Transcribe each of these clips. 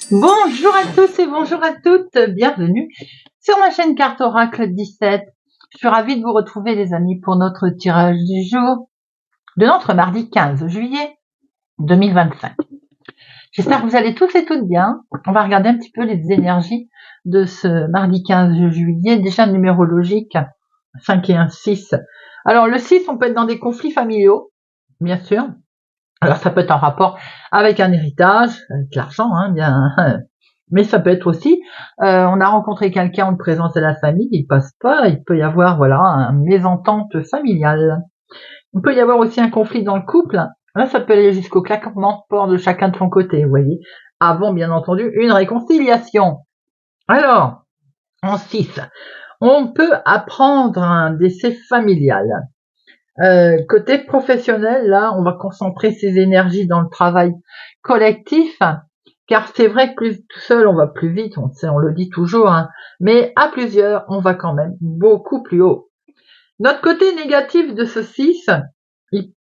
Bonjour à tous et bonjour à toutes, bienvenue sur ma chaîne Carte Oracle 17. Je suis ravie de vous retrouver les amis pour notre tirage du jour de notre mardi 15 juillet 2025. J'espère que vous allez tous et toutes bien. On va regarder un petit peu les énergies de ce mardi 15 juillet, déjà numérologique 5 et 1, 6. Alors le 6, on peut être dans des conflits familiaux, bien sûr. Alors ça peut être en rapport avec un héritage, avec l'argent, bien. Mais ça peut être aussi, on a rencontré quelqu'un en présence de la famille, il passe pas, il peut y avoir voilà une mésentente familiale. Il peut y avoir aussi un conflit dans le couple. Là, ça peut aller jusqu'au claquement de porte de chacun de son côté, vous voyez. Avant, bien entendu, une réconciliation. Alors, en 6, on peut apprendre un décès familial. Côté professionnel, là, on va concentrer ses énergies dans le travail collectif, car c'est vrai que plus tout seul, on va plus vite, on le dit toujours, mais à plusieurs, on va quand même beaucoup plus haut. Notre côté négatif de ce 6,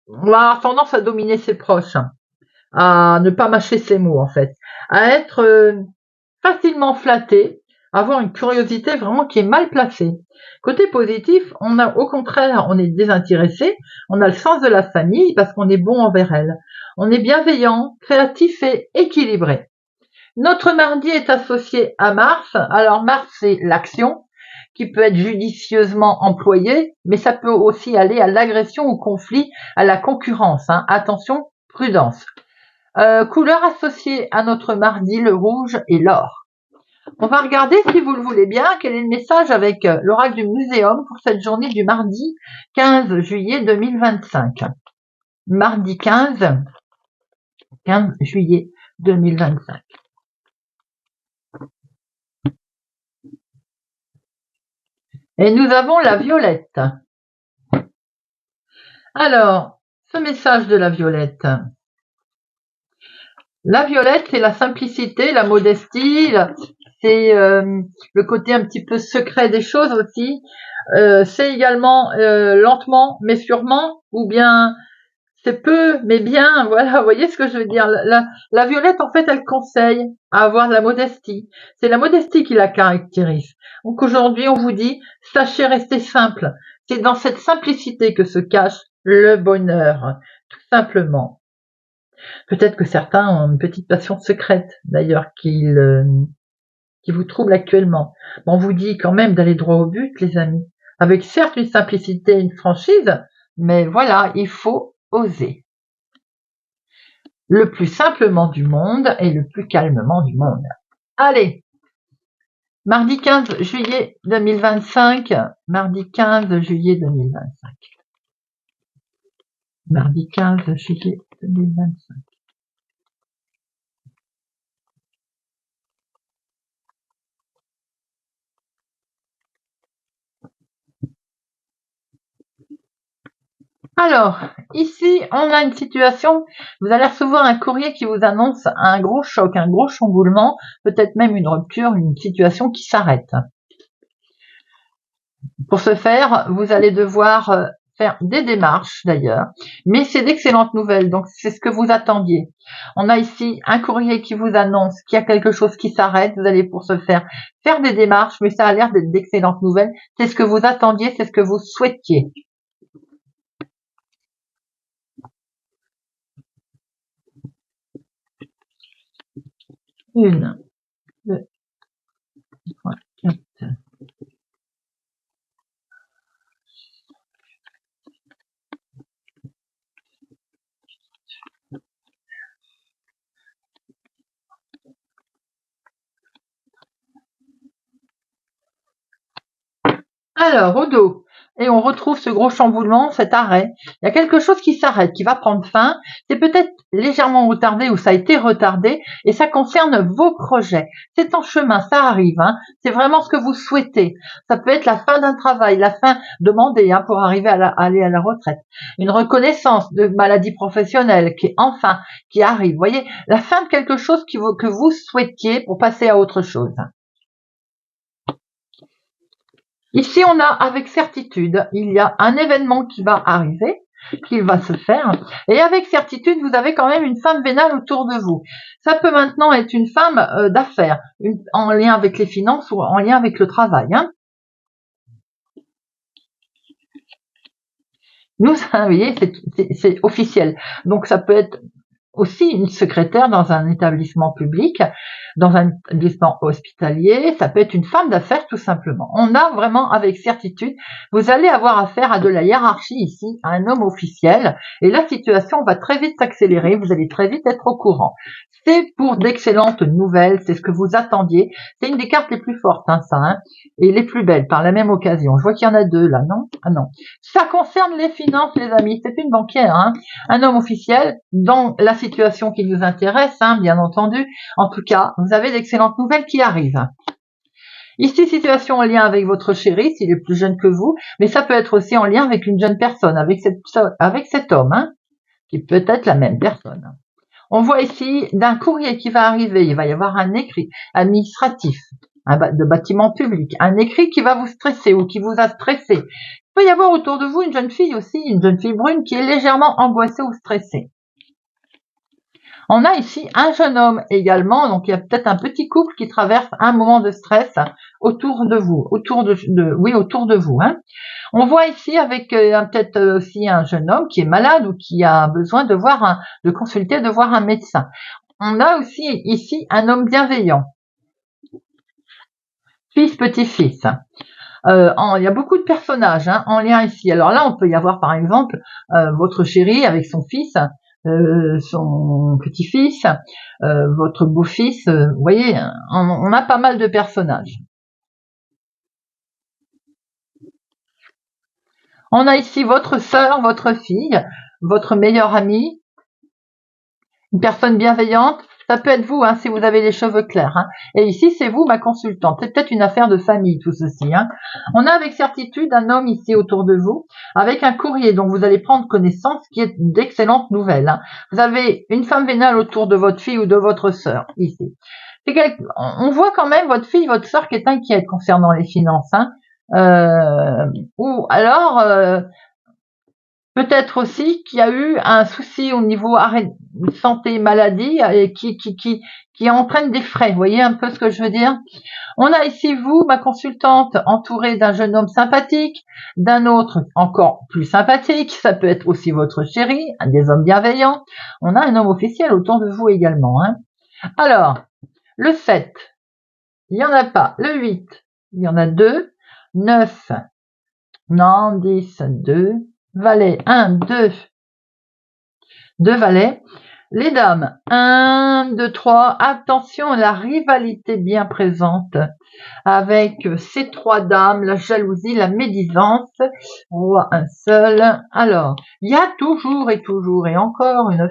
on va avoir tendance à dominer ses proches, à ne pas mâcher ses mots en fait, à être facilement flatté, avoir une curiosité vraiment qui est mal placée. Côté positif, on a au contraire, on est désintéressé, on a le sens de la famille parce qu'on est bon envers elle. On est bienveillant, créatif et équilibré. Notre mardi est associé à Mars. Alors Mars, c'est l'action qui peut être judicieusement employée, mais ça peut aussi aller à l'agression, au conflit, à la concurrence. Attention, prudence. Couleur associée à notre mardi, le rouge et l'or. On va regarder, si vous le voulez bien, quel est le message avec l'oracle du muséum pour cette journée du mardi 15 juillet 2025. Mardi 15 juillet 2025. Et nous avons la violette. Alors, ce message de la violette. La violette, c'est la simplicité, la modestie, c'est le côté un petit peu secret des choses aussi. C'est également lentement mais sûrement, ou bien c'est peu mais bien, voilà, vous voyez ce que je veux dire. La violette, en fait, elle conseille à avoir de la modestie. C'est la modestie qui la caractérise. Donc aujourd'hui, on vous dit, sachez rester simple. C'est dans cette simplicité que se cache le bonheur, tout simplement. Peut-être que certains ont une petite passion secrète, d'ailleurs, qui vous trouble actuellement. On vous dit quand même d'aller droit au but, les amis. Avec certes une simplicité et une franchise, mais voilà, il faut oser. Le plus simplement du monde et le plus calmement du monde. Allez, mardi 15 juillet 2025, mardi 15 juillet 2025. Mardi 15 juillet 2025. Alors, ici, on a une situation, vous allez recevoir un courrier qui vous annonce un gros choc, un gros chamboulement, peut-être même une rupture, une situation qui s'arrête. Pour ce faire, vous allez devoir faire des démarches d'ailleurs, mais c'est d'excellentes nouvelles, donc c'est ce que vous attendiez. On a ici un courrier qui vous annonce qu'il y a quelque chose qui s'arrête, vous allez pour ce faire des démarches, mais ça a l'air d'être d'excellentes nouvelles, c'est ce que vous attendiez, c'est ce que vous souhaitiez. Une, deux, trois, quatre. Alors, au dos, et on retrouve ce gros chamboulement, cet arrêt. Il y a quelque chose qui s'arrête, qui va prendre fin. C'est peut-être légèrement retardé ou ça a été retardé et ça concerne vos projets. C'est en chemin, ça arrive. C'est vraiment ce que vous souhaitez. Ça peut être la fin d'un travail, la fin demandée pour arriver à aller à la retraite. Une reconnaissance de maladie professionnelle qui arrive. Vous voyez, la fin de quelque chose que vous souhaitiez pour passer à autre chose. Ici, on a avec certitude, il y a un événement qui va arriver. qu'il va se faire. Et avec certitude, vous avez quand même une femme vénale autour de vous. Ça peut maintenant être une femme d'affaires, en lien avec les finances ou en lien avec le travail. Hein. Nous, vous voyez, c'est officiel. Donc ça peut être aussi une secrétaire dans un établissement public, dans un établissement hospitalier, ça peut être une femme d'affaires tout simplement. On a vraiment avec certitude, vous allez avoir affaire à de la hiérarchie ici, à un homme officiel, et la situation va très vite s'accélérer, vous allez très vite être au courant. C'est pour d'excellentes nouvelles, c'est ce que vous attendiez, c'est une des cartes les plus fortes, hein, ça, hein, et les plus belles par la même occasion. Je vois qu'il y en a deux là, non? Ah non. Ça concerne les finances, les amis, c'est une banquière, hein, un homme officiel dans la situation qui vous intéresse, hein, bien entendu. En tout cas, vous avez d'excellentes nouvelles qui arrivent. Ici, situation en lien avec votre chéri, s'il est plus jeune que vous, mais ça peut être aussi en lien avec une jeune personne, avec cet homme, hein, qui peut être la même personne. On voit ici d'un courrier qui va arriver, il va y avoir un écrit administratif, de bâtiment public, un écrit qui va vous stresser ou qui vous a stressé. Il peut y avoir autour de vous une jeune fille aussi, une jeune fille brune qui est légèrement angoissée ou stressée. On a ici un jeune homme également, donc il y a peut-être un petit couple qui traverse un moment de stress autour de vous, autour de vous. Hein. On voit ici avec peut-être aussi un jeune homme qui est malade ou qui a besoin de consulter, de voir un médecin. On a aussi ici un homme bienveillant, fils, petit-fils. Il y a beaucoup de personnages hein, en lien ici. Alors là, on peut y avoir par exemple votre chéri avec son fils, son petit-fils, votre beau-fils. Vous voyez, on a pas mal de personnages. On a ici votre sœur, votre fille, votre meilleure amie, une personne bienveillante. Ça peut être vous, hein, si vous avez les cheveux clairs. Hein. Et ici, c'est vous, ma consultante. C'est peut-être une affaire de famille, tout ceci. Hein. On a avec certitude un homme ici autour de vous, avec un courrier dont vous allez prendre connaissance, qui est d'excellentes nouvelles. Hein. Vous avez une femme vénale autour de votre fille ou de votre sœur, ici. On voit quand même votre fille, votre sœur qui est inquiète concernant les finances. Hein. Ou alors... peut-être aussi qu'il y a eu un souci au niveau santé, maladie, et qui entraîne des frais. Vous voyez un peu ce que je veux dire? On a ici vous, ma consultante, entourée d'un jeune homme sympathique, d'un autre encore plus sympathique. Ça peut être aussi votre chéri, un des hommes bienveillants. On a un homme officiel autour de vous également. Hein. Alors, le 7, il n'y en a pas. Le 8, il y en a 2. 9, non, 10, 2. Valet, 1, 2, 2 valets. Les dames, 1, 2, 3. Attention, la rivalité bien présente avec ces 3 dames, la jalousie, la médisance. Roi, un seul. Alors, il y a toujours et encore une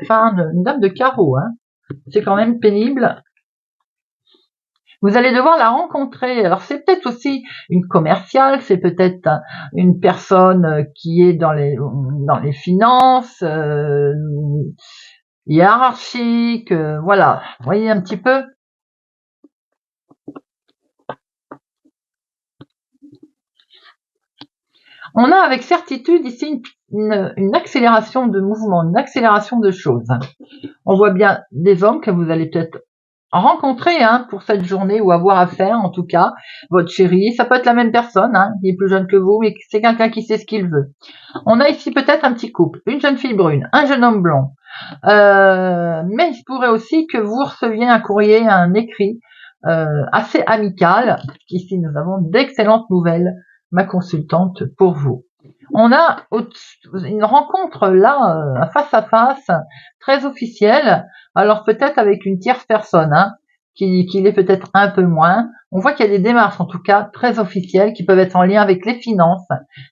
dame de carreau. Hein. C'est quand même pénible. Vous allez devoir la rencontrer. Alors c'est peut-être aussi une commerciale, c'est peut-être une personne qui est dans les finances, hiérarchique, voilà. Vous voyez un petit peu. On a avec certitude ici une accélération de mouvement, une accélération de choses. On voit bien des hommes que vous allez peut-être rencontrer hein, pour cette journée ou avoir affaire en tout cas, votre chéri, ça peut être la même personne, hein, qui est plus jeune que vous, mais c'est quelqu'un qui sait ce qu'il veut. On a ici peut-être un petit couple, une jeune fille brune, un jeune homme blond, mais il se pourrait aussi que vous receviez un courrier, un écrit assez amical. Ici nous avons d'excellentes nouvelles, ma consultante, pour vous. On a une rencontre là, face à face, très officielle, alors peut-être avec une tierce personne, hein, qui l'est peut-être un peu moins. On voit qu'il y a des démarches en tout cas très officielles qui peuvent être en lien avec les finances,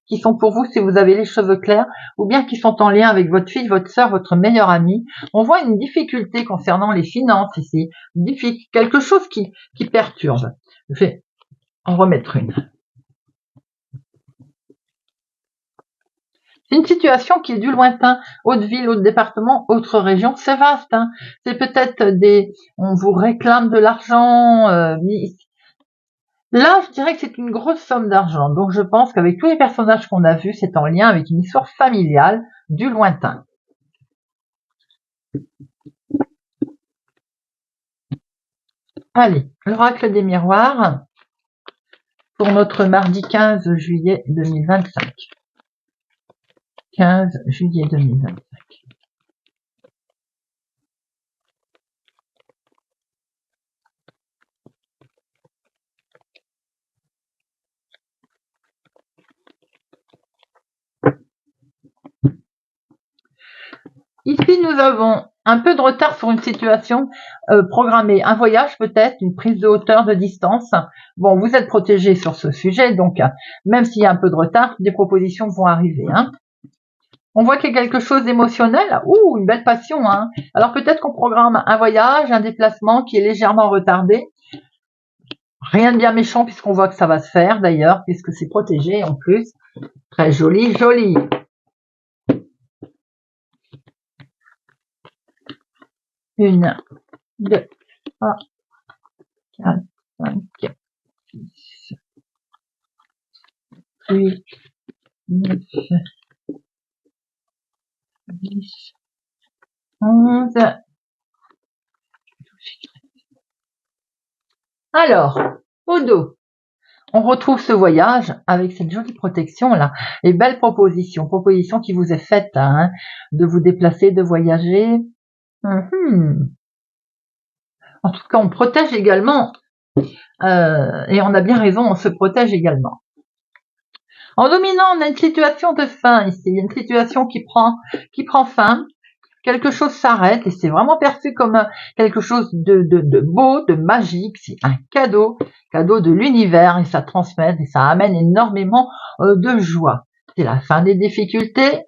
qui sont pour vous si vous avez les cheveux clairs, ou bien qui sont en lien avec votre fille, votre sœur, votre meilleure amie. On voit une difficulté concernant les finances ici, quelque chose qui perturbe. Je vais en remettre une. C'est une situation qui est du lointain, autre ville, autre département, autre région, c'est vaste. Hein. C'est peut-être on vous réclame de l'argent. Là, je dirais que c'est une grosse somme d'argent. Donc, je pense qu'avec tous les personnages qu'on a vus, c'est en lien avec une histoire familiale, du lointain. Allez, l'oracle des miroirs pour notre mardi 15 juillet 2025. 15 juillet 2025. Ici, nous avons un peu de retard sur une situation programmée, un voyage peut-être, une prise de hauteur, de distance. Bon, vous êtes protégé sur ce sujet, donc même s'il y a un peu de retard, des propositions vont arriver. Hein. On voit qu'il y a quelque chose d'émotionnel. Ouh, une belle passion. Hein. Alors peut-être qu'on programme un voyage, un déplacement qui est légèrement retardé. Rien de bien méchant puisqu'on voit que ça va se faire d'ailleurs, puisque c'est protégé en plus. Très joli, joli. Une, deux, trois, quatre, cinq, six, huit, neuf, 10, 11. Alors, au dos, on retrouve ce voyage avec cette jolie protection là et belle proposition qui vous est faite hein, de vous déplacer, de voyager. En tout cas, on protège également et on a bien raison, on se protège également. En dominant, on a une situation de fin ici, une situation qui prend fin. Quelque chose s'arrête et c'est vraiment perçu comme quelque chose de beau, de magique. C'est un cadeau de l'univers et ça transmet et ça amène énormément de joie. C'est la fin des difficultés.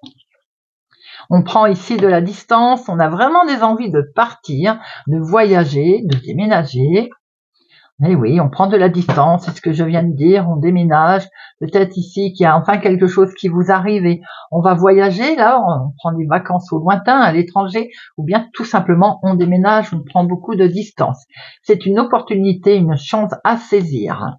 On prend ici de la distance. On a vraiment des envies de partir, de voyager, de déménager. Eh oui, on prend de la distance, c'est ce que je viens de dire, on déménage, peut-être ici qu'il y a enfin quelque chose qui vous arrive et on va voyager, là, on prend des vacances au lointain, à l'étranger, ou bien tout simplement on déménage, on prend beaucoup de distance. C'est une opportunité, une chance à saisir.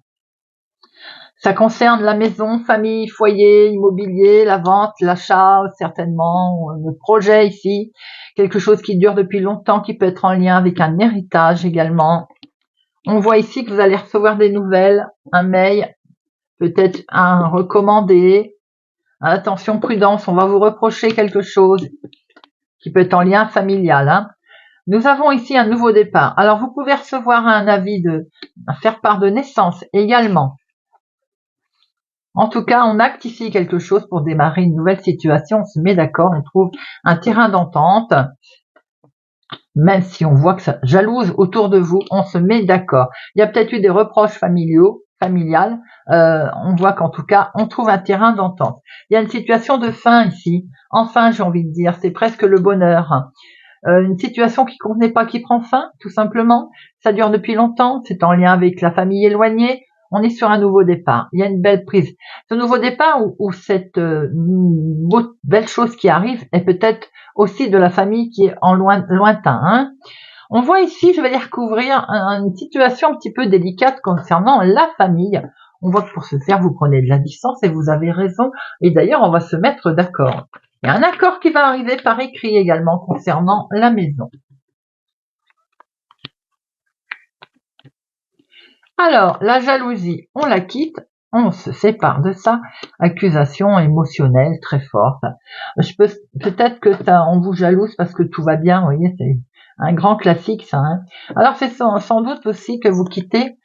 Ça concerne la maison, famille, foyer, immobilier, la vente, l'achat, certainement, le projet ici, quelque chose qui dure depuis longtemps, qui peut être en lien avec un héritage également. On voit ici que vous allez recevoir des nouvelles, un mail, peut-être un recommandé. Attention, prudence, on va vous reprocher quelque chose qui peut être en lien familial. Hein. Nous avons ici un nouveau départ. Alors, vous pouvez recevoir un avis un faire part de naissance également. En tout cas, on acte ici quelque chose pour démarrer une nouvelle situation. On se met d'accord, on trouve un terrain d'entente. Même si on voit que ça jalouse autour de vous, on se met d'accord. Il y a peut-être eu des reproches familiales. On voit qu'en tout cas, on trouve un terrain d'entente. Il y a une situation de fin ici. Enfin, j'ai envie de dire, c'est presque le bonheur. Une situation qui ne convenait pas, qui prend fin, tout simplement. Ça dure depuis longtemps. C'est en lien avec la famille éloignée. On est sur un nouveau départ. Il y a une belle prise. Ce nouveau départ où cette belle chose qui arrive est peut-être aussi de la famille qui est en lointain. Hein. On voit ici, je vais les recouvrir, une situation un petit peu délicate concernant la famille. On voit que pour ce faire, vous prenez de la distance et vous avez raison. Et d'ailleurs, on va se mettre d'accord. Il y a un accord qui va arriver par écrit également concernant la maison. Alors, la jalousie, on la quitte, on se sépare de ça. Accusation émotionnelle très forte. Peut-être que on vous jalouse parce que tout va bien, vous voyez, c'est un grand classique ça. Hein. Alors c'est sans doute aussi que vous quittez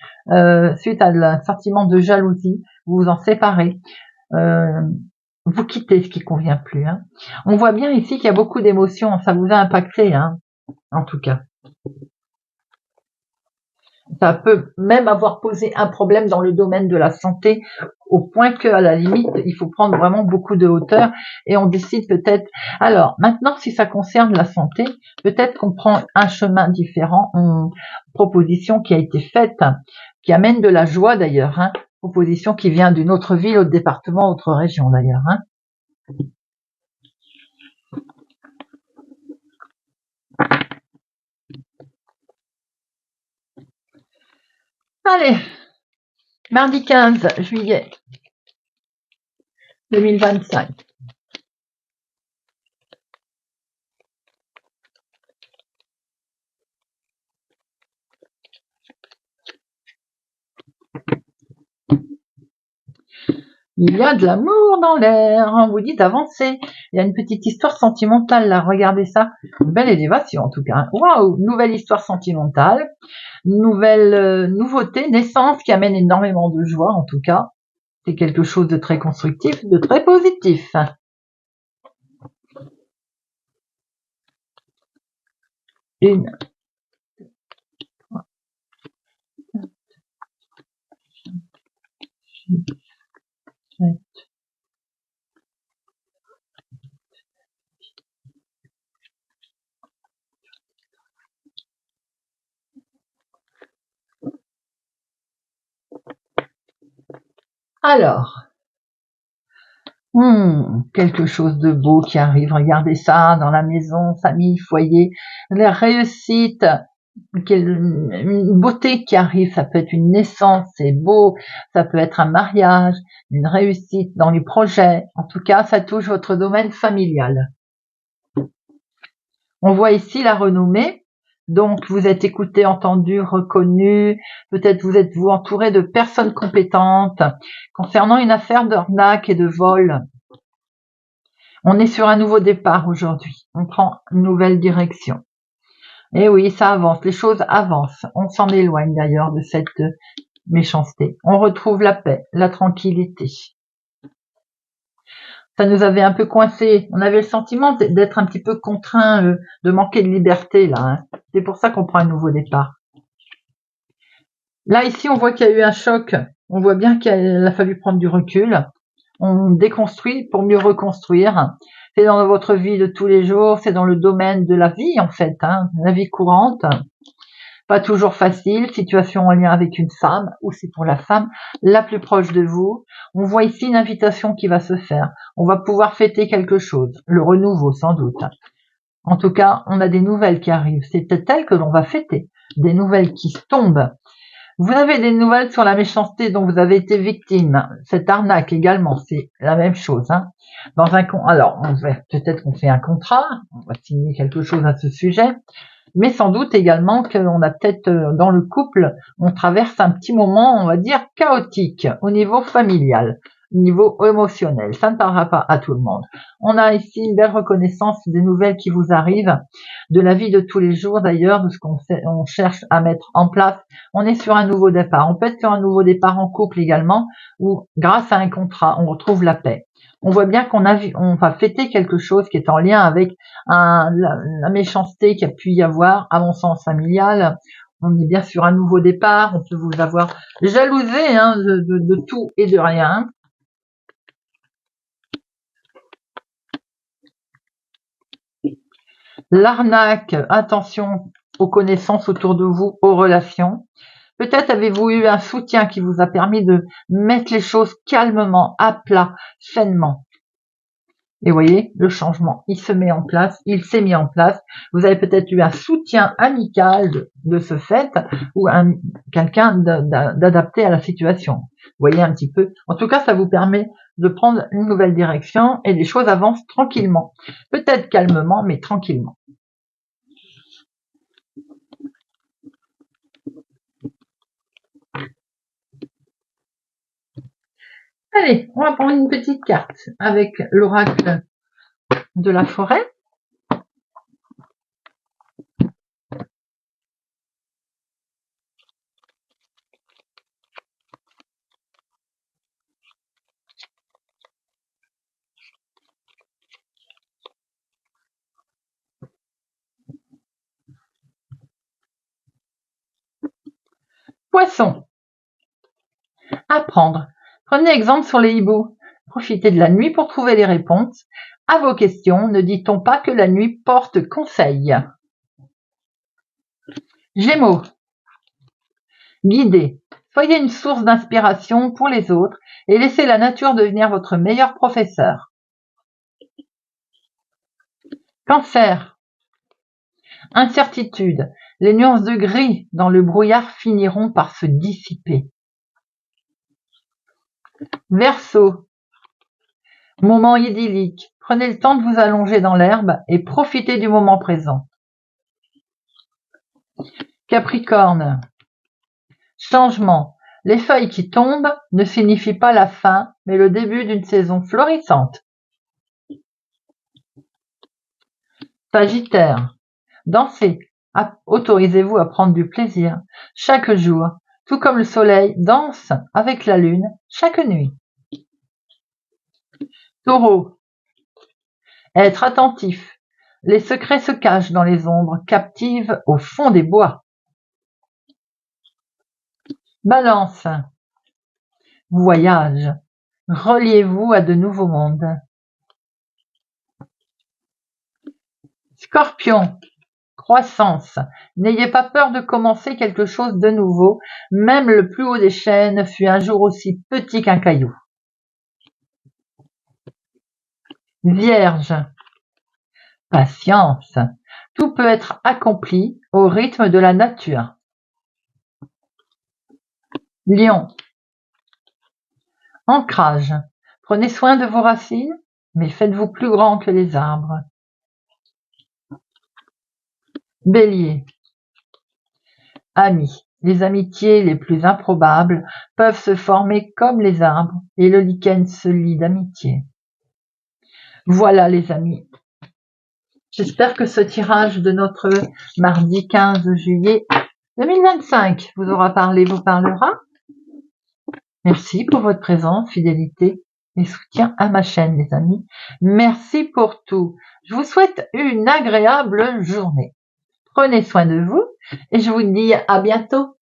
suite à un sentiment de jalousie, vous vous en séparez. Vous quittez ce qui convient plus. Hein. On voit bien ici qu'il y a beaucoup d'émotions, ça vous a impacté, hein, en tout cas. Ça peut même avoir posé un problème dans le domaine de la santé, au point qu'à la limite, il faut prendre vraiment beaucoup de hauteur et on décide peut-être. Alors, maintenant, si ça concerne la santé, peut-être qu'on prend un chemin différent, une proposition qui a été faite, qui amène de la joie d'ailleurs, hein, proposition qui vient d'une autre ville, autre département, autre région d'ailleurs. Hein. Allez, mardi 15 juillet 2025. Il y a de l'amour dans l'air, on vous dit d'avancer. Il y a une petite histoire sentimentale là, regardez ça. Une belle élévation en tout cas. Waouh, nouvelle histoire sentimentale, nouvelle nouveauté, naissance qui amène énormément de joie en tout cas. C'est quelque chose de très constructif, de très positif. Une, trois, six, sept. Alors, quelque chose de beau qui arrive. Regardez ça dans la maison, famille, foyer, la réussite, une beauté qui arrive. Ça peut être une naissance, c'est beau. Ça peut être un mariage, une réussite dans les projets. En tout cas, ça touche votre domaine familial. On voit ici la renommée. Donc, vous êtes écouté, entendu, reconnu. Peut-être vous êtes-vous entouré de personnes compétentes concernant une affaire d'arnaque et de vol. On est sur un nouveau départ aujourd'hui. On prend une nouvelle direction. Et oui, ça avance. Les choses avancent. On s'en éloigne d'ailleurs de cette méchanceté. On retrouve la paix, la tranquillité. Ça nous avait un peu coincé. On avait le sentiment d'être un petit peu contraint, de manquer de liberté là. Hein. C'est pour ça qu'on prend un nouveau départ. Là, ici, on voit qu'il y a eu un choc. On voit bien qu'il a fallu prendre du recul. On déconstruit pour mieux reconstruire. C'est dans votre vie de tous les jours, c'est dans le domaine de la vie en fait, hein, la vie courante. Pas toujours facile, situation en lien avec une femme, ou c'est pour la femme la plus proche de vous. On voit ici une invitation qui va se faire. On va pouvoir fêter quelque chose, le renouveau sans doute. En tout cas, on a des nouvelles qui arrivent. C'est peut-être elles que l'on va fêter, des nouvelles qui tombent. Vous avez des nouvelles sur la méchanceté dont vous avez été victime. Cette arnaque également, c'est la même chose. Hein. Alors, peut-être qu'on fait un contrat, on va signer quelque chose à ce sujet, mais sans doute également qu'on a peut-être dans le couple, on traverse un petit moment, on va dire, chaotique au niveau familial, au niveau émotionnel. Ça ne parlera pas à tout le monde. On a ici une belle reconnaissance des nouvelles qui vous arrivent, de la vie de tous les jours d'ailleurs, de ce qu'on cherche à mettre en place. On est sur un nouveau départ. On peut être sur un nouveau départ en couple également, où grâce à un contrat, on retrouve la paix. On voit bien qu'on va fêter quelque chose qui est en lien avec la méchanceté qu'il y a pu y avoir, à mon sens familial. On est bien sur un nouveau départ. On peut vous avoir jalousé hein, de tout et de rien. L'arnaque, attention aux connaissances autour de vous, aux relations. Peut-être avez-vous eu un soutien qui vous a permis de mettre les choses calmement, à plat, sainement. Et vous voyez, le changement, il s'est mis en place. Vous avez peut-être eu un soutien amical de ce fait ou quelqu'un d'adapté à la situation. Vous voyez un petit peu. En tout cas, ça vous permet de prendre une nouvelle direction et les choses avancent tranquillement. Peut-être calmement, mais tranquillement. Allez, on va prendre une petite carte avec l'oracle de la forêt. Poisson. Apprendre. Prenez exemple sur les hiboux. Profitez de la nuit pour trouver les réponses à vos questions. Ne dit-on pas que la nuit porte conseil? Gémeaux. Guidez. Soyez une source d'inspiration pour les autres et laissez la nature devenir votre meilleur professeur. Cancer. Incertitude. Les nuances de gris dans le brouillard finiront par se dissiper. Verseau. Moment idyllique. Prenez le temps de vous allonger dans l'herbe et profitez du moment présent. Capricorne. Changement. Les feuilles qui tombent ne signifient pas la fin, mais le début d'une saison florissante. Sagittaire. Dansez. Autorisez-vous à prendre du plaisir chaque jour, tout comme le soleil danse avec la lune chaque nuit. Taureau. Être attentif. Les secrets se cachent dans les ombres captives au fond des bois. Balance. Voyage. Reliez-vous à de nouveaux mondes. Scorpion. Croissance. N'ayez pas peur de commencer quelque chose de nouveau, même le plus haut des chênes fut un jour aussi petit qu'un caillou. Vierge. Patience. Tout peut être accompli au rythme de la nature. Lion. Ancrage. Prenez soin de vos racines, mais faites-vous plus grand que les arbres. Bélier. Amis. Les amitiés les plus improbables peuvent se former comme les arbres et le lichen se lie d'amitié. Voilà les amis. J'espère que ce tirage de notre mardi 15 juillet 2025 vous aura parlé, vous parlera. Merci pour votre présence, fidélité et soutien à ma chaîne, les amis. Merci pour tout. Je vous souhaite une agréable journée. Prenez soin de vous et je vous dis à bientôt.